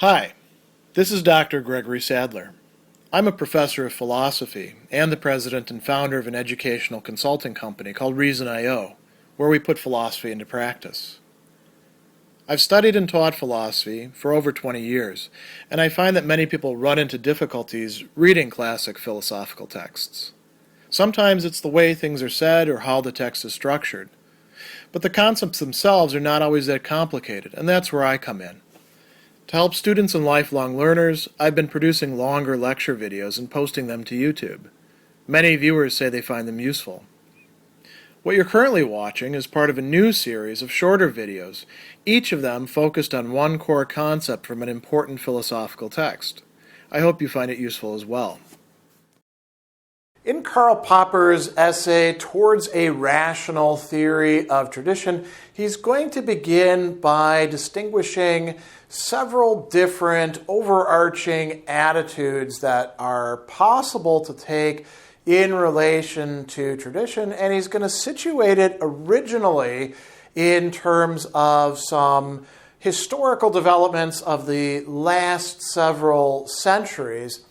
Hi, this is Dr. Gregory Sadler. I'm a professor of philosophy and the president and founder of an educational consulting company called Reason.io, where we put philosophy into practice. I've studied and taught philosophy for over 20 years, and I find that many people run into difficulties reading classic philosophical texts. Sometimes it's the way things are said or how the text is structured. But the concepts themselves are not always that complicated, and that's where I come in. To help students and lifelong learners, I've been producing longer lecture videos and posting them to YouTube. Many viewers say they find them useful. What you're currently watching is part of a new series of shorter videos, each of them focused on one core concept from an important philosophical text. I hope you find it useful as well. In Karl Popper's essay, Towards a Rational Theory of Tradition, he's going to begin by distinguishing several different overarching attitudes that are possible to take in relation to tradition, and he's going to situate it originally in terms of some historical developments of the last several centuries.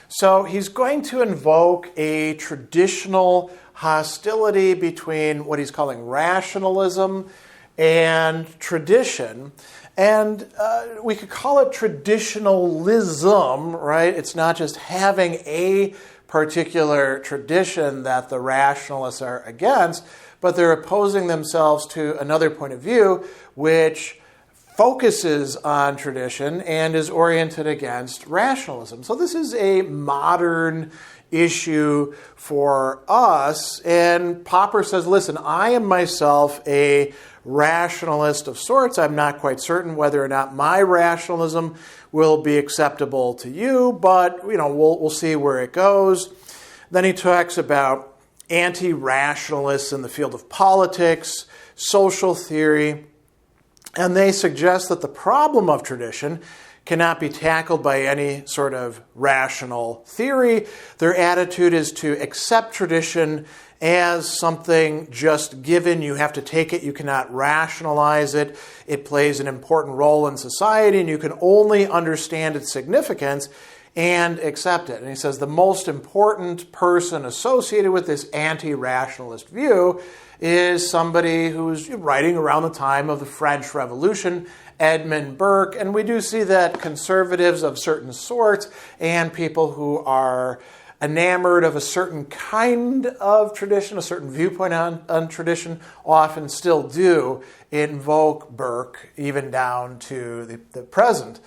So he's going to invoke a traditional hostility between what he's calling rationalism and tradition. And we could call it traditionalism, right? It's not just having a particular tradition that the rationalists are against, but they're opposing themselves to another point of view which focuses on tradition and is oriented against rationalism. So this is a modern issue for us, and Popper says, listen, I am myself a rationalist of sorts. I'm not quite certain whether or not my rationalism will be acceptable to you, but we'll see where it goes. Then he talks about anti-rationalists in the field of politics, social theory, and they suggest that the problem of tradition cannot be tackled by any sort of rational theory. Their attitude is to accept tradition as something just given. You have to take it. You cannot rationalize it. It plays an important role in society, and you can only understand its significance and accept it. And he says the most important person associated with this anti-rationalist view is somebody who's writing around the time of the French Revolution, Edmund Burke. And we do see that conservatives of certain sorts and people who are enamored of a certain kind of tradition, a certain viewpoint on tradition, often still do invoke Burke, even down to the present.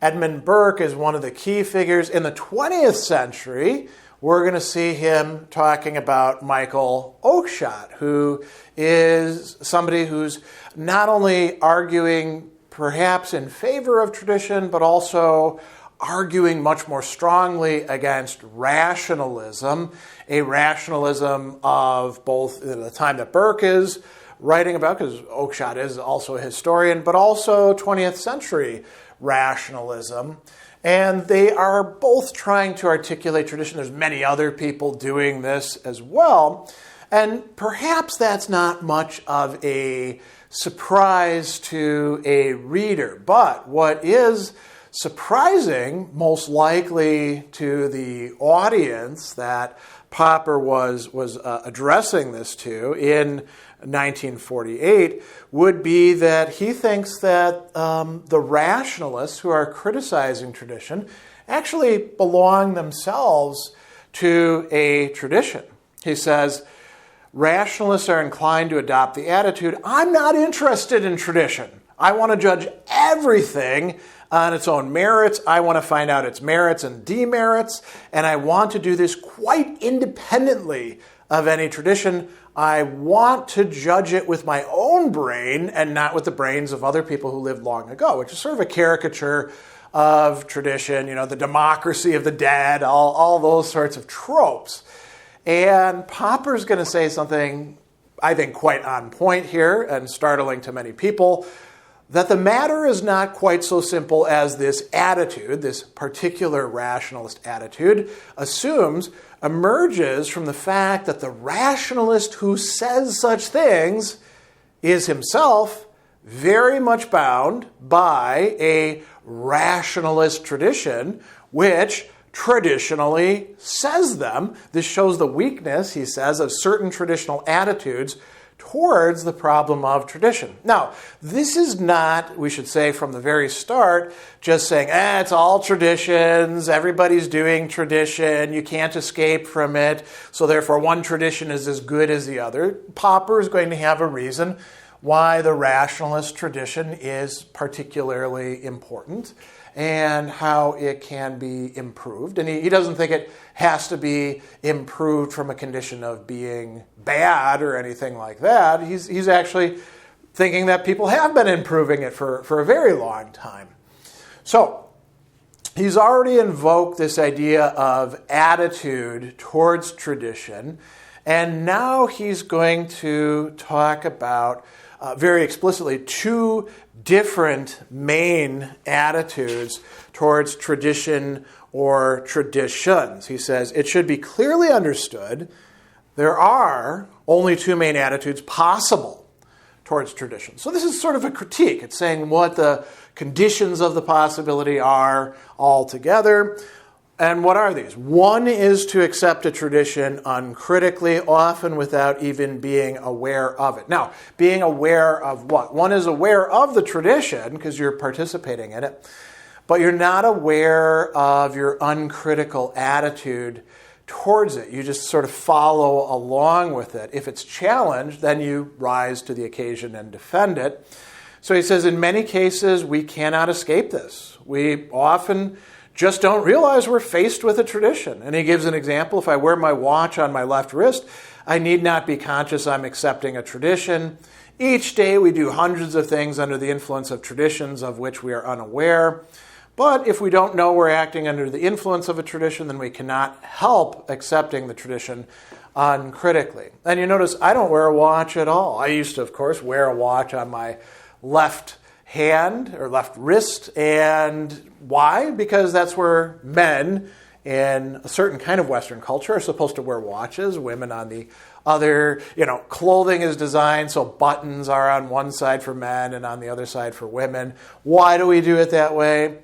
Edmund Burke is one of the key figures. In the 20th century, we're going to see him talking about Michael Oakeshott, who is somebody who's not only arguing perhaps in favor of tradition, but also arguing much more strongly against rationalism, a rationalism of both the time that Burke is writing about, because Oakeshott is also a historian, but also 20th century rationalism. And they are both trying to articulate tradition. There's many other people doing this as well. And perhaps that's not much of a surprise to a reader. But what is surprising, most likely to the audience that Popper was addressing this to in 1948, would be that he thinks that the rationalists who are criticizing tradition actually belong themselves to a tradition. He says, rationalists are inclined to adopt the attitude, I'm not interested in tradition. I want to judge everything on its own merits. I want to find out its merits and demerits, and I want to do this quite independently of any tradition. I want to judge it with my own brain and not with the brains of other people who lived long ago, which is sort of a caricature of tradition, the democracy of the dead, all those sorts of tropes. And Popper's going to say something, I think, quite on point here and startling to many people, that the matter is not quite so simple as this attitude, this particular rationalist attitude, assumes, emerges from the fact that the rationalist who says such things is himself very much bound by a rationalist tradition, which traditionally says them. This shows the weakness, he says, of certain traditional attitudes towards the problem of tradition. Now, this is not, we should say from the very start, just saying, it's all traditions, everybody's doing tradition, you can't escape from it, so therefore one tradition is as good as the other. Popper is going to have a reason why the rationalist tradition is particularly important and how it can be improved. And he doesn't think it has to be improved from a condition of being bad or anything like that. He's actually thinking that people have been improving it for a very long time. So he's already invoked this idea of attitude towards tradition, and now he's going to talk about very explicitly two different main attitudes towards tradition or traditions. He says it should be clearly understood there are only two main attitudes possible towards tradition. So this is sort of a critique. It's saying what the conditions of the possibility are altogether. And what are these? One is to accept a tradition uncritically, often without even being aware of it. Now, being aware of what? One is aware of the tradition because you're participating in it, but you're not aware of your uncritical attitude towards it. You just sort of follow along with it. If it's challenged, then you rise to the occasion and defend it. So he says, in many cases, we cannot escape this. We often just don't realize we're faced with a tradition. And he gives an example. If I wear my watch on my left wrist, I need not be conscious I'm accepting a tradition. Each day we do hundreds of things under the influence of traditions of which we are unaware. But if we don't know we're acting under the influence of a tradition, then we cannot help accepting the tradition uncritically. And you notice I don't wear a watch at all. I used to, of course, wear a watch on my left hand or left wrist. And why? Because that's where men in a certain kind of Western culture are supposed to wear watches. Women on the other, clothing is designed so buttons are on one side for men and on the other side for women. Why do we do it that way?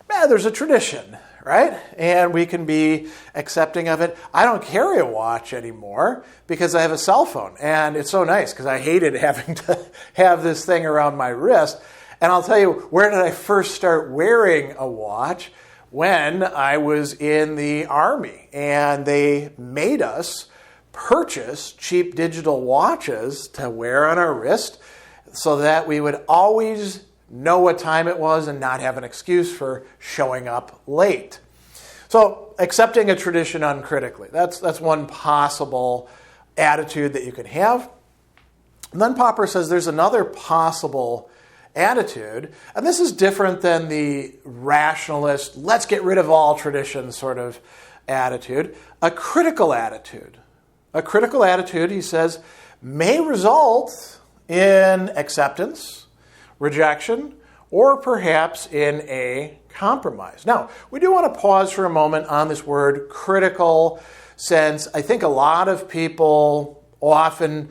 There's a tradition, right? And we can be accepting of it. I don't carry a watch anymore because I have a cell phone. And it's so nice because I hated having to have this thing around my wrist. And I'll tell you, where did I first start wearing a watch? When I was in the Army, and they made us purchase cheap digital watches to wear on our wrist so that we would always know what time it was and not have an excuse for showing up late. So accepting a tradition uncritically, that's one possible attitude that you can have. And then Popper says there's another possible attitude, and this is different than the rationalist, let's get rid of all tradition sort of attitude. A critical attitude. A critical attitude, he says, may result in acceptance, rejection, or perhaps in a compromise. Now, we do want to pause for a moment on this word critical, since I think a lot of people often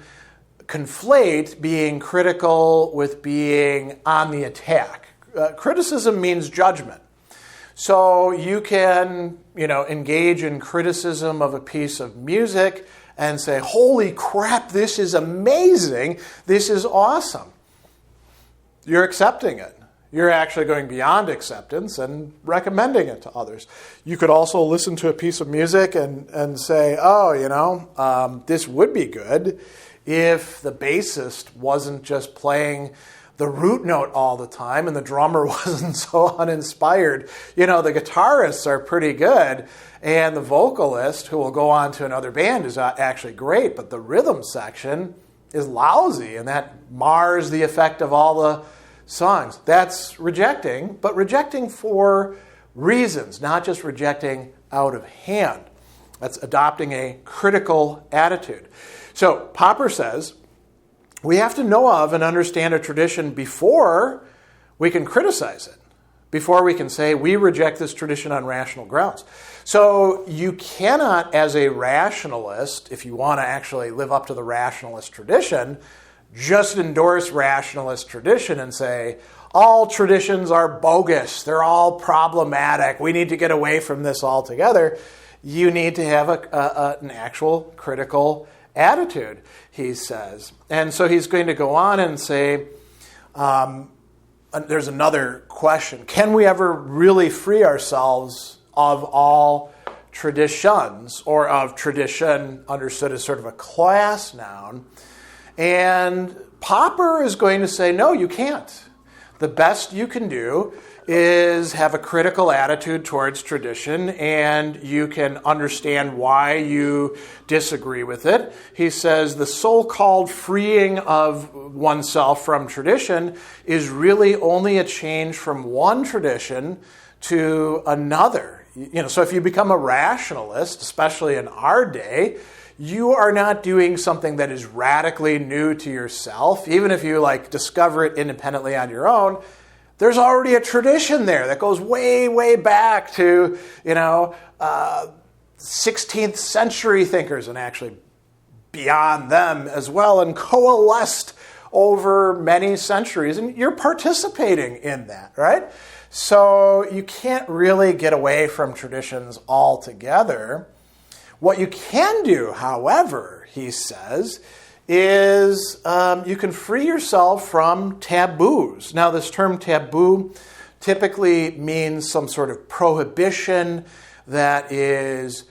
conflate being critical with being on the attack. Criticism means judgment. So you can, engage in criticism of a piece of music and say, holy crap, this is amazing, this is awesome. You're accepting it. You're actually going beyond acceptance and recommending it to others. You could also listen to a piece of music and say, this would be good if the bassist wasn't just playing the root note all the time and the drummer wasn't so uninspired. The guitarists are pretty good and the vocalist, who will go on to another band, is actually great, but the rhythm section is lousy and that mars the effect of all the songs. That's rejecting, but rejecting for reasons, not just rejecting out of hand. That's adopting a critical attitude. So Popper says we have to know of and understand a tradition before we can criticize it, before we can say we reject this tradition on rational grounds. So you cannot, as a rationalist, if you want to actually live up to the rationalist tradition, just endorse rationalist tradition and say, all traditions are bogus. They're all problematic. We need to get away from this altogether. You need to have an actual critical attitude, he says. And so he's going to go on and say, there's another question. Can we ever really free ourselves of all traditions, or of tradition understood as sort of a class noun? And Popper is going to say, no, you can't. The best you can do is have a critical attitude towards tradition, and you can understand why you disagree with it. He says the so-called freeing of oneself from tradition is really only a change from one tradition to another. So if you become a rationalist, especially in our day, you are not doing something that is radically new to yourself. Even if you discover it independently on your own, there's already a tradition there that goes way, way back to 16th century thinkers, and actually beyond them as well, and coalesced over many centuries. And you're participating in that, right? So you can't really get away from traditions altogether. What you can do, however, he says, is you can free yourself from taboos. Now, this term taboo typically means some sort of prohibition that is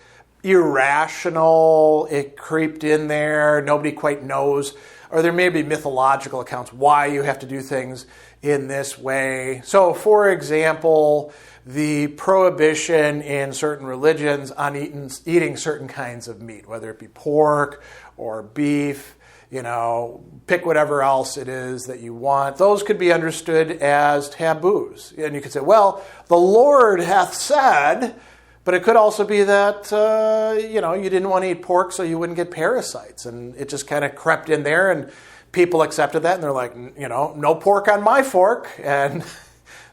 irrational. It creeped in there. Nobody quite knows. Or there may be mythological accounts why you have to do things in this way. So, for example, the prohibition in certain religions on eating certain kinds of meat, whether it be pork or beef, pick whatever else it is that you want. Those could be understood as taboos. And you could say, well, the Lord hath said, but it could also be that, you didn't want to eat pork so you wouldn't get parasites. And it just kind of crept in there, and people accepted that, and they're like, no pork on my fork. And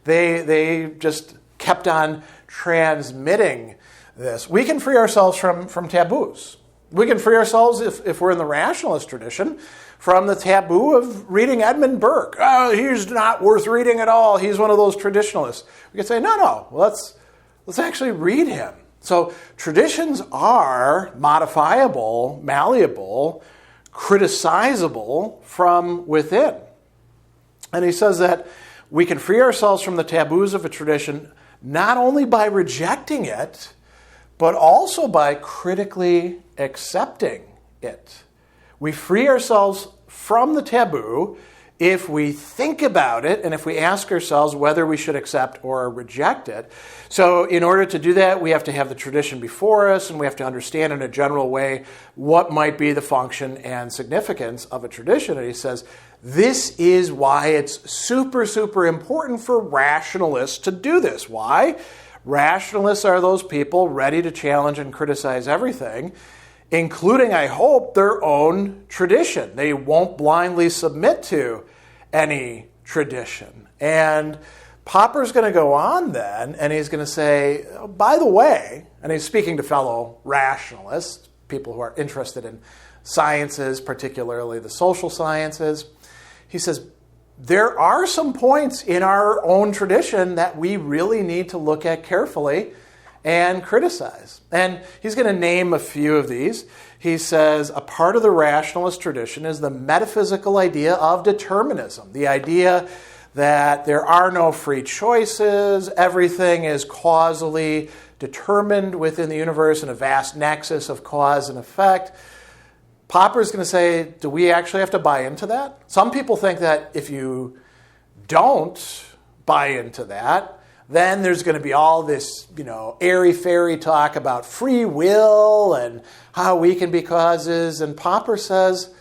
they just kept on transmitting this. We can free ourselves from taboos. We can free ourselves, if we're in the rationalist tradition, from the taboo of reading Edmund Burke. Oh, he's not worth reading at all. He's one of those traditionalists. We can say, no, let's actually read him. So traditions are modifiable, malleable, criticizable from within. And he says that we can free ourselves from the taboos of a tradition not only by rejecting it, but also by critically accepting it. We free ourselves from the taboo if we think about it and if we ask ourselves whether we should accept or reject it. So in order to do that, we have to have the tradition before us, and we have to understand in a general way what might be the function and significance of a tradition. And he says, this is why it's super, super important for rationalists to do this. Why? Rationalists are those people ready to challenge and criticize everything, including, I hope, their own tradition. They won't blindly submit to any tradition. And Popper's going to go on then, and he's going to say, oh, by the way, and he's speaking to fellow rationalists, people who are interested in sciences, particularly the social sciences. He says, there are some points in our own tradition that we really need to look at carefully and criticize. And he's going to name a few of these. He says a part of the rationalist tradition is the metaphysical idea of determinism, the idea that there are no free choices, everything is causally determined within the universe in a vast nexus of cause and effect. Popper's going to say, do we actually have to buy into that? Some people think that if you don't buy into that, then there's going to be all this, airy-fairy talk about free will and how we can be causes. And Popper says,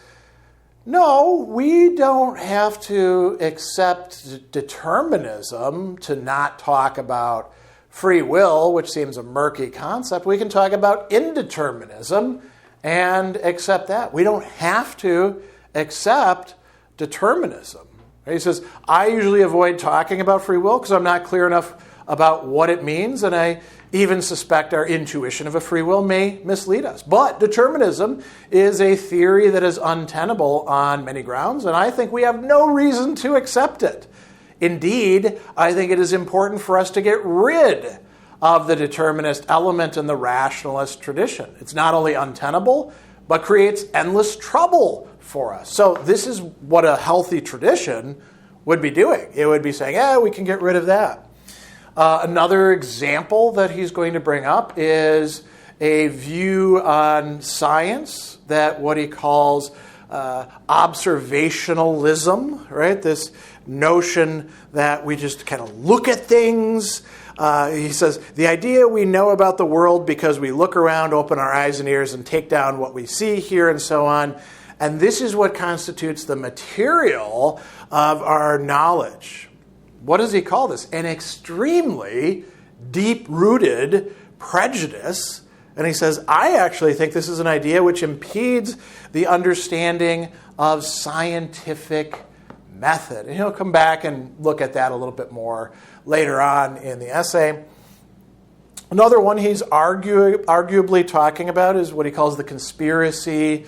no, we don't have to accept determinism to not talk about free will, which seems a murky concept. We can talk about indeterminism and accept that. We don't have to accept determinism. He says, I usually avoid talking about free will because I'm not clear enough about what it means, and I even suspect our intuition of a free will may mislead us. But determinism is a theory that is untenable on many grounds, and I think we have no reason to accept it. Indeed, I think it is important for us to get rid of the determinist element in the rationalist tradition. It's not only untenable, but creates endless trouble for us. So this is what a healthy tradition would be doing. It would be saying, we can get rid of that. Another example that he's going to bring up is a view on science that what he calls observationalism, right? This notion that we just kind of look at things. He says, the idea we know about the world because we look around, open our eyes and ears, and take down what we see, hear, and so on. And this is what constitutes the material of our knowledge. What does he call this? An extremely deep-rooted prejudice. And he says, I actually think this is an idea which impedes the understanding of scientific method. And he'll come back and look at that a little bit more later on in the essay. Another one he's arguably talking about is what he calls the conspiracy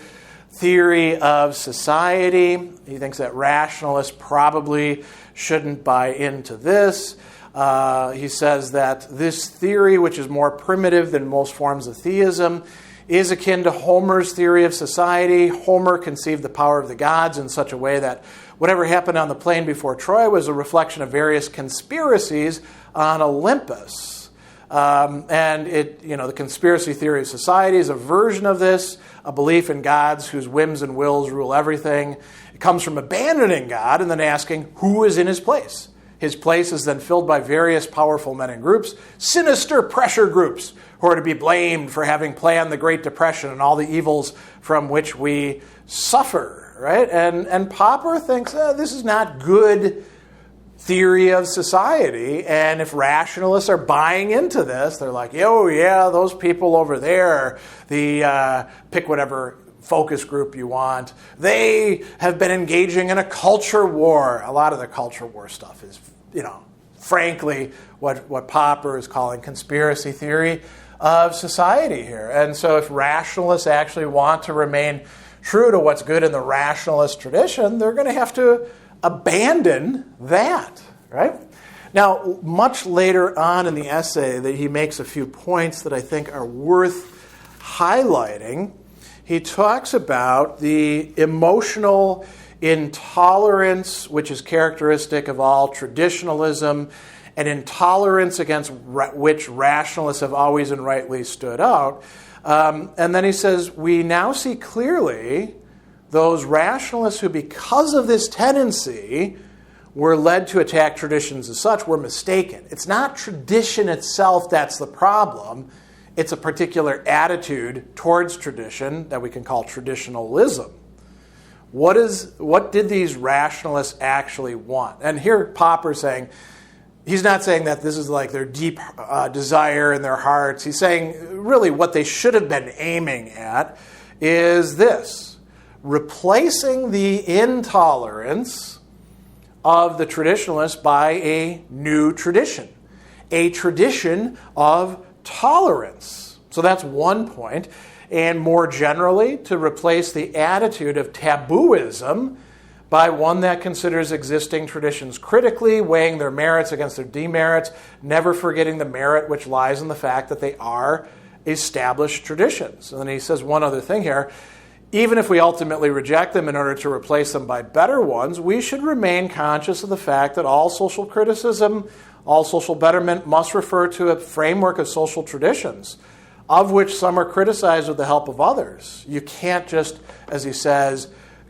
theory of society. He thinks that rationalists probably shouldn't buy into this. He says that this theory, which is more primitive than most forms of theism, is akin to Homer's theory of society. Homer conceived the power of the gods in such a way that whatever happened on the plain before Troy was a reflection of various conspiracies on Olympus. The conspiracy theory of society is a version of this, a belief in gods whose whims and wills rule everything. It comes from abandoning God and then asking who is in his place. His place is then filled by various powerful men and groups, sinister pressure groups, who are to be blamed for having planned the Great Depression and all the evils from which we suffer, right? And Popper thinks this is not good theory of society, and if rationalists are buying into this, they're like, those people over there, pick whatever focus group you want, they have been engaging in a culture war. A lot of the culture war stuff is, frankly, what Popper is calling conspiracy theory of society here. And so if rationalists actually want to remain true to what's good in the rationalist tradition, they're going to have to abandon that, right? Now, much later on in the essay, that he makes a few points that I think are worth highlighting. He talks about the emotional intolerance, which is characteristic of all traditionalism, and intolerance against which rationalists have always and rightly stood out. And then he says, we now see clearly those rationalists who, because of this tendency, were led to attack traditions as such, were mistaken. It's not tradition itself that's the problem. It's a particular attitude towards tradition that we can call traditionalism. What did these rationalists actually want? And here Popper's saying, he's not saying that this is like their deep desire in their hearts. He's saying really what they should have been aiming at is this: replacing the intolerance of the traditionalists by a new tradition, a tradition of tolerance. So that's one point. And more generally, to replace the attitude of tabooism by one that considers existing traditions critically, weighing their merits against their demerits, never forgetting the merit which lies in the fact that they are established traditions. And then he says one other thing here. Even if we ultimately reject them in order to replace them by better ones, we should remain conscious of the fact that all social criticism, all social betterment must refer to a framework of social traditions, of which some are criticized with the help of others. You can't just, as he says,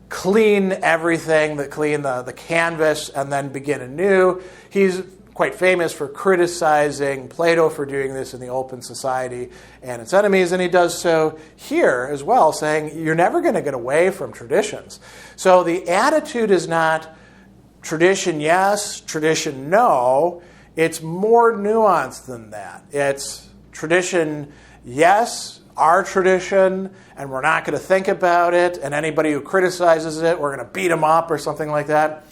clean everything, clean the canvas, and then begin anew. He's quite famous for criticizing Plato for doing this in The Open Society and Its Enemies, and he does so here as well, saying you're never going to get away from traditions. So the attitude is not tradition yes, tradition no. It's more nuanced than that. It's tradition yes, our tradition, and we're not going to think about it, and anybody who criticizes it, we're going to beat them up or something like that.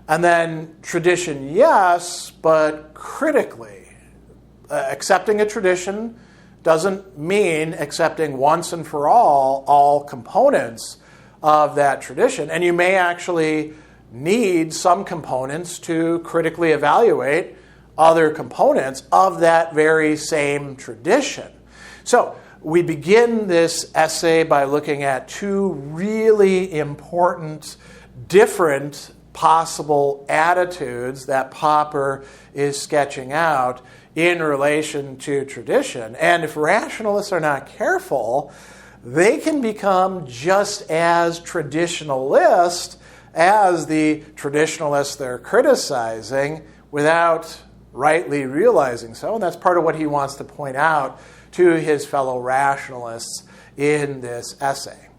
And then tradition, yes, but critically. Accepting a tradition doesn't mean accepting once and for all components of that tradition. And you may actually need some components to critically evaluate other components of that very same tradition. So we begin this essay by looking at two really important, different possible attitudes that Popper is sketching out in relation to tradition. And if rationalists are not careful, they can become just as traditionalist as the traditionalists they're criticizing without rightly realizing so. And that's part of what he wants to point out to his fellow rationalists in this essay.